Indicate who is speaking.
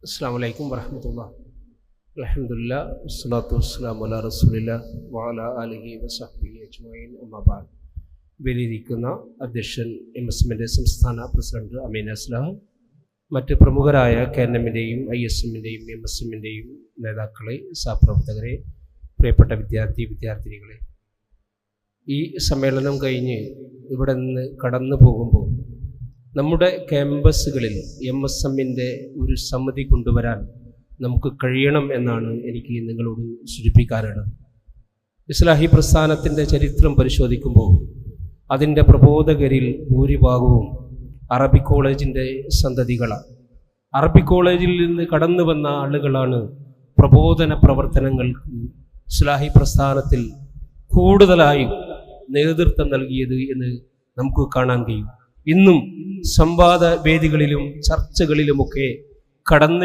Speaker 1: അസ്സലാമു അലൈക്കും വറഹ്മത്തുള്ളാഹി. അൽഹംദുലില്ലാ വസ്സലാത്തു വസ്സലാമു അലാ റസൂലില്ലാ വഅലാ ആലിഹി വസഹ്ബിഹി അജ്മഈൻ. അമ്മാ ബഅദ്. വേദിയിരിക്കുന്ന അധ്യക്ഷൻ എംഎസ്എമ്മിൻ്റെ സംസ്ഥാന പ്രസിഡന്റ് അമീൻ അസ്ലാം, മറ്റ് പ്രമുഖരായ KNM-ൻ്റെയും ISM-ൻ്റെയും MSM-ൻ്റെയും നേതാക്കളെ, സഹപ്രവർത്തകരെ, പ്രിയപ്പെട്ട വിദ്യാർത്ഥിനികളെ, ഈ സമ്മേളനം കഴിഞ്ഞ് ഇവിടെ നിന്ന് കടന്നു പോകുമ്പോൾ നമ്മുടെ ക്യാമ്പസുകളിൽ MSM-ൻ്റെ ഒരു സമിതി കൊണ്ടുവരാൻ നമുക്ക് കഴിയണം എന്നാണ് എനിക്ക് നിങ്ങളോട് സൂചിപ്പിക്കാനുള്ളത്. ഇസ്ലാഹി പ്രസ്ഥാനത്തിൻ്റെ ചരിത്രം പരിശോധിക്കുമ്പോൾ അതിൻ്റെ പ്രബോധകരിൽ ഭൂരിഭാഗവും അറബിക് കോളേജിൻ്റെ സന്തതികളാണ്. അറബിക് കോളേജിൽ നിന്ന് കടന്നു വന്ന ആളുകളാണ് പ്രബോധന പ്രവർത്തനങ്ങൾക്ക് ഇസ്ലാഹി പ്രസ്ഥാനത്തിൽ കൂടുതലായും നേതൃത്വം നൽകിയത് എന്ന് നമുക്ക് കാണാൻ കഴിയും. ഇന്നും സംവാദ വേദികളിലും ചർച്ചകളിലുമൊക്കെ കടന്നു